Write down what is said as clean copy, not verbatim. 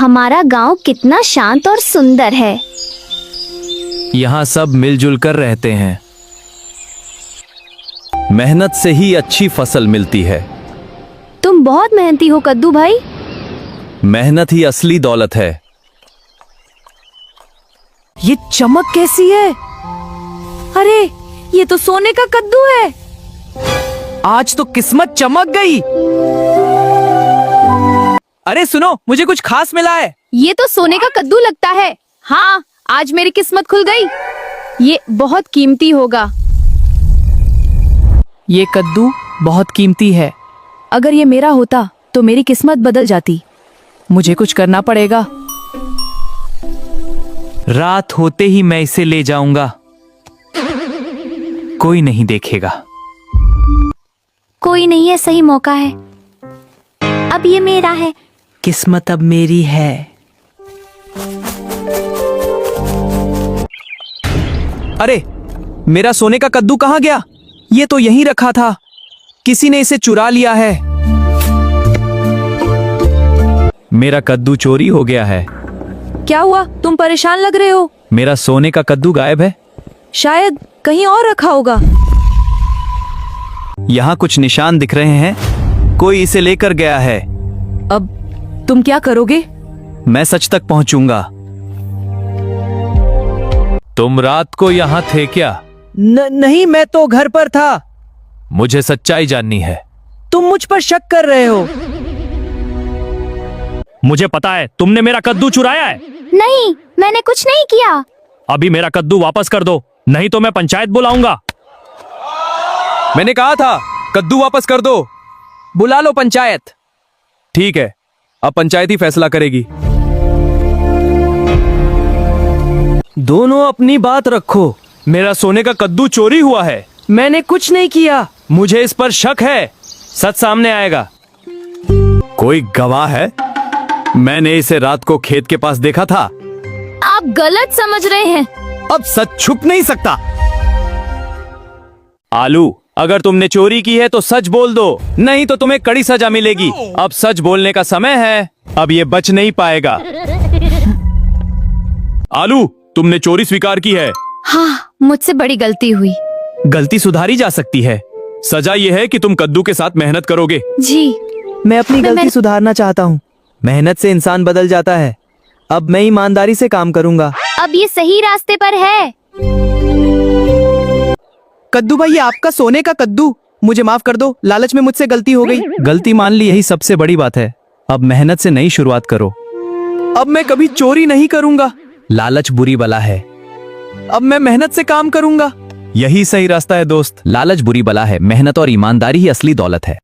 हमारा गांव कितना शांत और सुंदर है। यहाँ सब मिलजुल कर रहते हैं। मेहनत से ही अच्छी फसल मिलती है। तुम बहुत मेहनती हो कद्दू भाई। मेहनत ही असली दौलत है। ये चमक कैसी है? अरे ये तो सोने का कद्दू है। आज तो किस्मत चमक गई। अरे सुनो, मुझे कुछ खास मिला है। ये तो सोने का कद्दू लगता है। हाँ, आज मेरी किस्मत खुल गई। ये बहुत कीमती होगा। ये कद्दू बहुत कीमती है। अगर ये मेरा होता तो मेरी किस्मत बदल जाती। मुझे कुछ करना पड़ेगा। रात होते ही मैं इसे ले जाऊंगा। कोई नहीं देखेगा। कोई नहीं है, सही मौका है। अब ये मेरा है। किस्मत अब मेरी है। अरे मेरा सोने का कद्दू कहाँ गया? ये तो यहीं रखा था। किसी ने इसे चुरा लिया है। मेरा कद्दू चोरी हो गया है। क्या हुआ? तुम परेशान लग रहे हो। मेरा सोने का कद्दू गायब है। शायद कहीं और रखा होगा। यहाँ कुछ निशान दिख रहे हैं। कोई इसे लेकर गया है। अब तुम क्या करोगे? मैं सच तक पहुंचूंगा। तुम रात को यहाँ थे क्या? नहीं, मैं तो घर पर था। मुझे सच्चाई जाननी है। तुम मुझ पर शक कर रहे हो। मुझे पता है तुमने मेरा कद्दू चुराया है। नहीं, मैंने कुछ नहीं किया। अभी मेरा कद्दू वापस कर दो, नहीं तो मैं पंचायत बुलाऊंगा। मैंने कहा था कद्दू वापस कर दो। बुला लो पंचायत। ठीक है, अब पंचायत ही फैसला करेगी। दोनों अपनी बात रखो। मेरा सोने का कद्दू चोरी हुआ है। मैंने कुछ नहीं किया। मुझे इस पर शक है। सच सामने आएगा। कोई गवाह है? मैंने इसे रात को खेत के पास देखा था। आप गलत समझ रहे हैं। अब सच छुप नहीं सकता। आलू, अगर तुमने चोरी की है तो सच बोल दो, नहीं तो तुम्हें कड़ी सजा मिलेगी। अब सच बोलने का समय है। अब ये बच नहीं पाएगा। आलू, तुमने चोरी स्वीकार की है। हाँ, मुझसे बड़ी गलती हुई। गलती सुधारी जा सकती है। सजा ये है कि तुम कद्दू के साथ मेहनत करोगे। जी, मैं अपनी गलती सुधारना चाहता हूँ। मेहनत से इंसान बदल जाता है। अब मैं ईमानदारी से काम करूंगा। अब ये सही रास्ते पर है। कद्दू भाई, ये आपका सोने का कद्दू। मुझे माफ कर दो, लालच में मुझसे गलती हो गई। गलती मान ली, यही सबसे बड़ी बात है। अब मेहनत से नई शुरुआत करो। अब मैं कभी चोरी नहीं करूंगा। लालच बुरी बला है। अब मैं मेहनत से काम करूंगा। यही सही रास्ता है दोस्त। लालच बुरी बला है, मेहनत और ईमानदारी ही असली दौलत है।